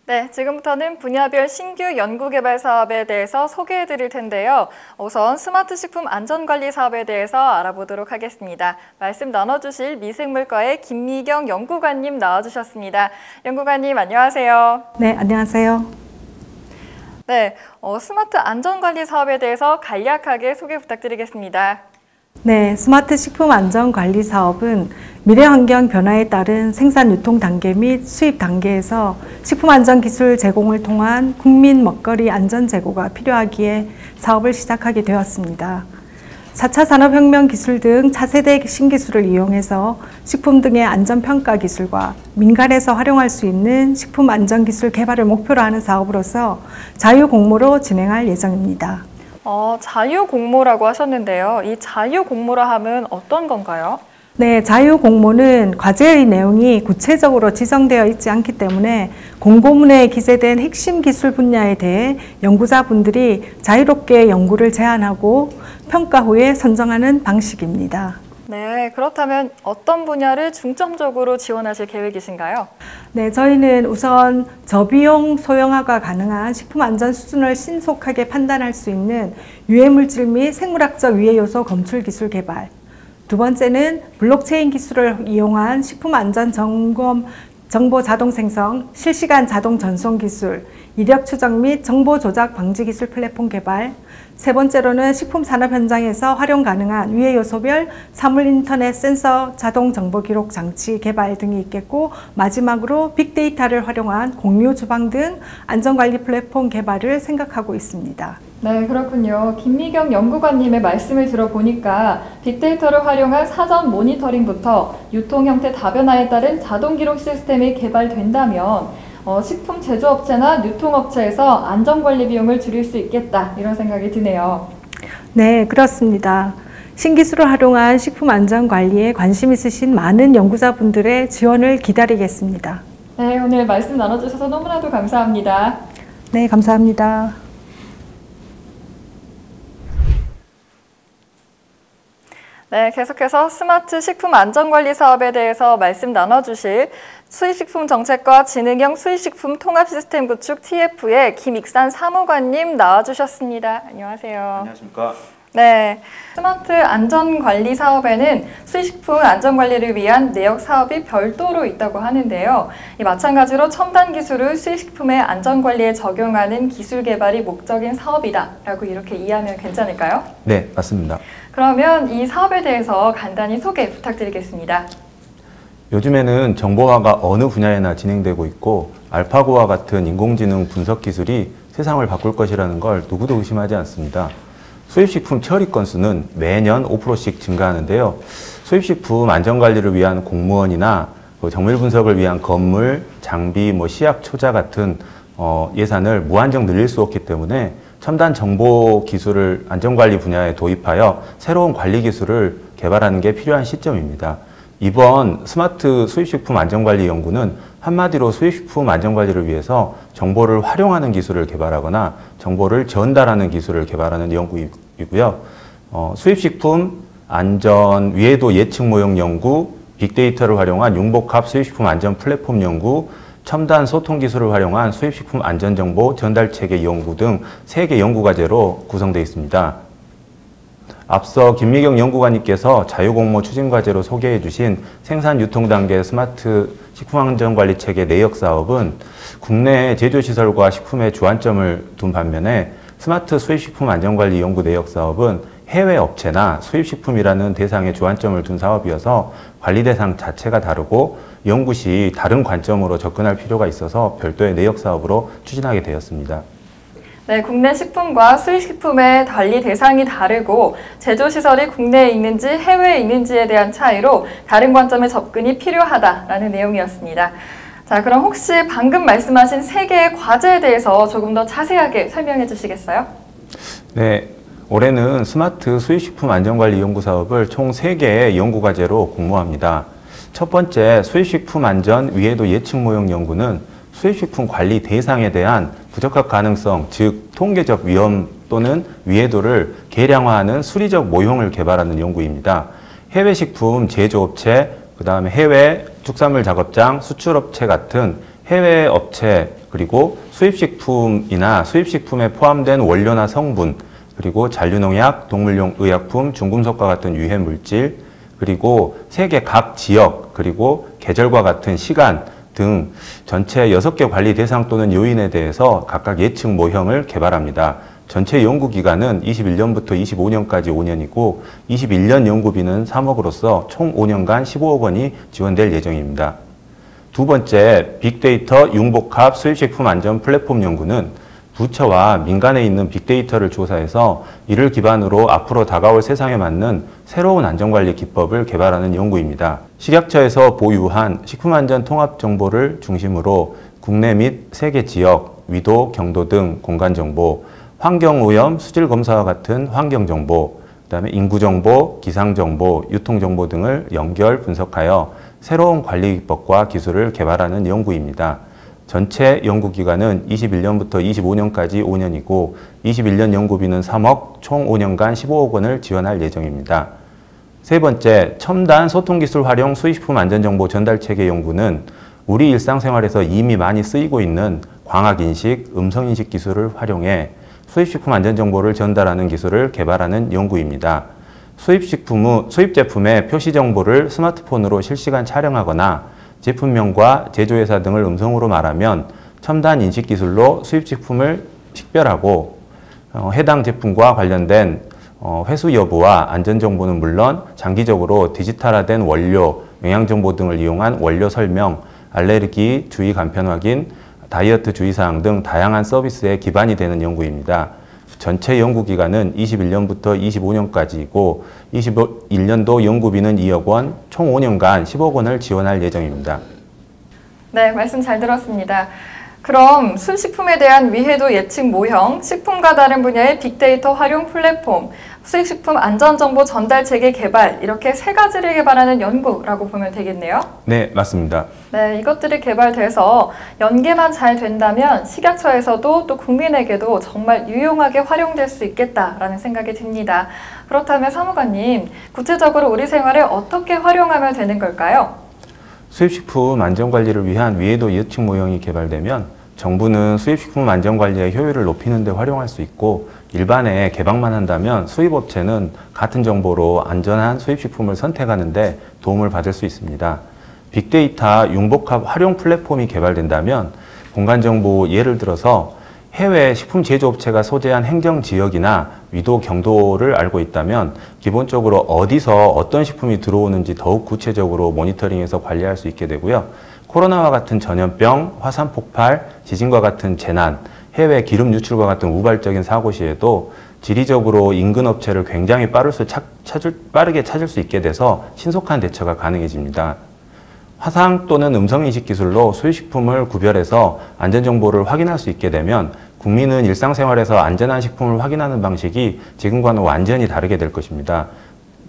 네, 지금부터는 분야별 신규 연구개발 사업에 대해서 소개해 드릴 텐데요. 우선 스마트 식품 안전관리 사업에 대해서 알아보도록 하겠습니다. 말씀 나눠주실 미생물과의 김미경 연구관님 나와주셨습니다. 연구관님 안녕하세요. 네, 안녕하세요. 네, 스마트 안전관리 사업에 대해서 간략하게 소개 부탁드리겠습니다. 네, 스마트 식품 안전관리 사업은 미래 환경 변화에 따른 생산 유통 단계 및 수입 단계에서 식품 안전 기술 제공을 통한 국민 먹거리 안전 제고가 필요하기에 사업을 시작하게 되었습니다. 4차 산업혁명 기술 등 차세대 신기술을 이용해서 식품 등의 안전평가 기술과 민간에서 활용할 수 있는 식품 안전 기술 개발을 목표로 하는 사업으로서 자유공모로 진행할 예정입니다. 자유공모라고 하셨는데요. 이 자유공모라 함은 어떤 건가요? 네, 자유공모는 과제의 내용이 구체적으로 지정되어 있지 않기 때문에 공고문에 기재된 핵심 기술 분야에 대해 연구자분들이 자유롭게 연구를 제안하고 평가 후에 선정하는 방식입니다. 네, 그렇다면 어떤 분야를 중점적으로 지원하실 계획이신가요? 네, 저희는 우선 저비용 소형화가 가능한 식품 안전 수준을 신속하게 판단할 수 있는 유해물질 및 생물학적 유해 요소 검출 기술 개발, 두 번째는 블록체인 기술을 이용한 식품 안전 점검 정보 자동 생성, 실시간 자동 전송 기술, 이력 추적 및 정보 조작 방지 기술 플랫폼 개발, 세 번째로는 식품 산업 현장에서 활용 가능한 유해 요소별 사물 인터넷 센서 자동 정보 기록 장치 개발 등이 있겠고, 마지막으로 빅데이터를 활용한 공유 주방 등 안전관리 플랫폼 개발을 생각하고 있습니다. 네, 그렇군요. 김미경 연구관님의 말씀을 들어보니까 빅데이터를 활용한 사전 모니터링부터 유통 형태 다변화에 따른 자동 기록 시스템이 개발된다면 식품 제조업체나 유통업체에서 안전관리 비용을 줄일 수 있겠다, 이런 생각이 드네요. 네, 그렇습니다. 신기술을 활용한 식품 안전관리에 관심 있으신 많은 연구자분들의 지원을 기다리겠습니다. 네, 오늘 말씀 나눠주셔서 너무나도 감사합니다. 네, 감사합니다. 네, 계속해서 스마트 식품 안전관리 사업에 대해서 말씀 나눠주실 수입식품 정책과 지능형 수입식품 통합시스템 구축 TF의 김익산 사무관님 나와주셨습니다. 안녕하세요. 안녕하십니까. 네, 스마트 안전관리 사업에는 수입식품 안전관리를 위한 내역 사업이 별도로 있다고 하는데요. 마찬가지로 첨단 기술을 수입식품의 안전관리에 적용하는 기술 개발이 목적인 사업이다라고 이렇게 이해하면 괜찮을까요? 네, 맞습니다. 그러면 이 사업에 대해서 간단히 소개 부탁드리겠습니다. 요즘에는 정보화가 어느 분야에나 진행되고 있고 알파고와 같은 인공지능 분석 기술이 세상을 바꿀 것이라는 걸 누구도 의심하지 않습니다. 수입식품 처리 건수는 매년 5%씩 증가하는데요. 수입식품 안전관리를 위한 공무원이나 정밀 분석을 위한 건물, 장비, 시약, 초자 같은 예산을 무한정 늘릴 수 없기 때문에 첨단 정보 기술을 안전관리 분야에 도입하여 새로운 관리 기술을 개발하는 게 필요한 시점입니다. 이번 스마트 수입식품 안전관리 연구는 한마디로 수입식품 안전관리를 위해서 정보를 활용하는 기술을 개발하거나 정보를 전달하는 기술을 개발하는 연구이고요. 수입식품 안전 위해도 예측 모형 연구, 빅데이터를 활용한 융복합 수입식품 안전 플랫폼 연구, 첨단 소통 기술을 활용한 수입식품 안전정보 전달체계 연구 등 3개 연구과제로 구성되어 있습니다. 앞서 김미경 연구관님께서 자유공모 추진과제로 소개해 주신 생산 유통 단계 스마트 식품안전관리체계 내역 사업은 국내 제조시설과 식품에 주안점을 둔 반면에 스마트 수입식품 안전관리 연구 내역 사업은 해외 업체나 수입식품이라는 대상에 주안점을 둔 사업이어서 관리 대상 자체가 다르고 연구 시 다른 관점으로 접근할 필요가 있어서 별도의 내역 사업으로 추진하게 되었습니다. 네, 국내 식품과 수입식품의 관리 대상이 다르고 제조시설이 국내에 있는지 해외에 있는지에 대한 차이로 다른 관점의 접근이 필요하다라는 내용이었습니다. 자, 그럼 혹시 방금 말씀하신 3개의 과제에 대해서 조금 더 자세하게 설명해 주시겠어요? 네, 올해는 스마트 수입식품 안전관리 연구 사업을 총 3개의 연구과제로 공모합니다. 첫 번째 수입식품 안전 위해도 예측 모형 연구는 수입식품 관리 대상에 대한 부적합 가능성, 즉 통계적 위험 또는 위해도를 계량화하는 수리적 모형을 개발하는 연구입니다. 해외 식품 제조업체, 그 다음에 해외 축산물 작업장, 수출업체 같은 해외 업체, 그리고 수입식품이나 수입식품에 포함된 원료나 성분, 그리고 잔류농약, 동물용 의약품, 중금속과 같은 유해 물질, 그리고 세계 각 지역, 그리고 계절과 같은 시간 등 전체 6개 관리 대상 또는 요인에 대해서 각각 예측 모형을 개발합니다. 전체 연구기간은 21년부터 25년까지 5년이고 21년 연구비는 3억으로서 총 5년간 15억 원이 지원될 예정입니다. 두 번째, 빅데이터 융복합 수입식품 안전 플랫폼 연구는 부처와 민간에 있는 빅데이터를 조사해서 이를 기반으로 앞으로 다가올 세상에 맞는 새로운 안전관리 기법을 개발하는 연구입니다. 식약처에서 보유한 식품안전 통합 정보를 중심으로 국내 및 세계 지역, 위도, 경도 등 공간정보, 환경오염, 수질검사와 같은 환경정보, 그다음에 인구정보, 기상정보, 유통정보 등을 연결 분석하여 새로운 관리 기법과 기술을 개발하는 연구입니다. 전체 연구기간은 21년부터 25년까지 5년이고 21년 연구비는 3억, 총 5년간 15억 원을 지원할 예정입니다. 세 번째, 첨단 소통기술 활용 수입식품 안전정보 전달체계 연구는 우리 일상생활에서 이미 많이 쓰이고 있는 광학인식, 음성인식 기술을 활용해 수입식품 안전정보를 전달하는 기술을 개발하는 연구입니다. 수입 제품의 표시 정보를 스마트폰으로 실시간 촬영하거나 제품명과 제조회사 등을 음성으로 말하면 첨단 인식 기술로 수입 제품을 식별하고 해당 제품과 관련된 회수 여부와 안전 정보는 물론 장기적으로 디지털화된 원료, 영양정보 등을 이용한 원료 설명, 알레르기 주의 간편 확인, 다이어트 주의사항 등 다양한 서비스에 기반이 되는 연구입니다. 전체 연구기간은 21년부터 25년까지이고 21년도 연구비는 2억 원, 총 5년간 10억 원을 지원할 예정입니다. 네, 말씀 잘 들었습니다. 그럼 수식품에 대한 위해도 예측 모형, 식품과 다른 분야의 빅데이터 활용 플랫폼, 수익식품 안전정보 전달 체계 개발 이렇게 세 가지를 개발하는 연구라고 보면 되겠네요. 네, 맞습니다. 네, 이것들이 개발돼서 연계만 잘 된다면 식약처에서도 또 국민에게도 정말 유용하게 활용될 수 있겠다라는 생각이 듭니다. 그렇다면 사무관님, 구체적으로 우리 생활에 어떻게 활용하면 되는 걸까요? 수입식품 안전관리를 위한 위해도 예측 모형이 개발되면 정부는 수입식품 안전관리의 효율을 높이는 데 활용할 수 있고 일반에 개방만 한다면 수입업체는 같은 정보로 안전한 수입식품을 선택하는 데 도움을 받을 수 있습니다. 빅데이터 융복합 활용 플랫폼이 개발된다면 공간정보 예를 들어서 해외 식품 제조업체가 소재한 행정지역이나 위도 경도를 알고 있다면 기본적으로 어디서 어떤 식품이 들어오는지 더욱 구체적으로 모니터링해서 관리할 수 있게 되고요. 코로나와 같은 전염병, 화산 폭발, 지진과 같은 재난, 해외 기름 유출과 같은 우발적인 사고 시에도 지리적으로 인근 업체를 굉장히 빠르게 찾을 수 있게 돼서 신속한 대처가 가능해집니다. 화상 또는 음성인식 기술로 수입식품을 구별해서 안전정보를 확인할 수 있게 되면 국민은 일상생활에서 안전한 식품을 확인하는 방식이 지금과는 완전히 다르게 될 것입니다.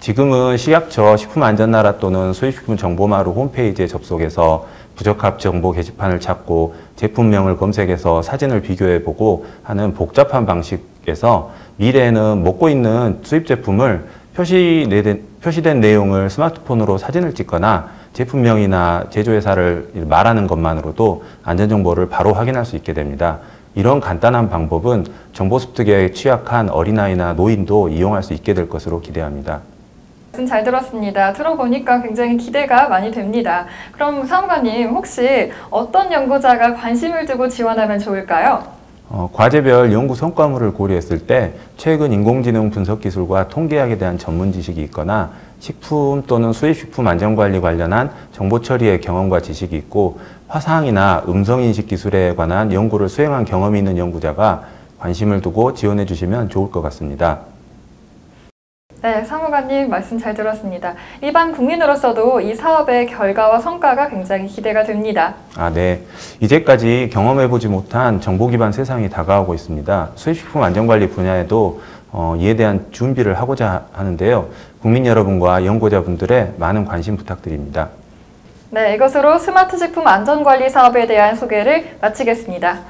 지금은 식약처 식품안전나라 또는 수입식품 정보마루 홈페이지에 접속해서 부적합 정보 게시판을 찾고 제품명을 검색해서 사진을 비교해보고 하는 복잡한 방식에서 미래에는 먹고 있는 수입 제품을 표시된 내용을 스마트폰으로 사진을 찍거나 제품명이나 제조회사를 말하는 것만으로도 안전정보를 바로 확인할 수 있게 됩니다. 이런 간단한 방법은 정보 습득에 취약한 어린아이나 노인도 이용할 수 있게 될 것으로 기대합니다. 말씀 잘 들었습니다. 들어보니까 굉장히 기대가 많이 됩니다. 그럼 사무관님, 혹시 어떤 연구자가 관심을 두고 지원하면 좋을까요? 과제별 연구 성과물을 고려했을 때 최근 인공지능 분석 기술과 통계학에 대한 전문 지식이 있거나 식품 또는 수입식품 안전관리 관련한 정보 처리의 경험과 지식이 있고 화상이나 음성인식 기술에 관한 연구를 수행한 경험이 있는 연구자가 관심을 두고 지원해 주시면 좋을 것 같습니다. 네, 사무관님 말씀 잘 들었습니다. 일반 국민으로서도 이 사업의 결과와 성과가 굉장히 기대가 됩니다. 네. 이제까지 경험해보지 못한 정보 기반 세상이 다가오고 있습니다. 수입식품 안전관리 분야에도 이에 대한 준비를 하고자 하는데요. 국민 여러분과 연구자분들의 많은 관심 부탁드립니다. 네, 이것으로 스마트 식품 안전관리 사업에 대한 소개를 마치겠습니다.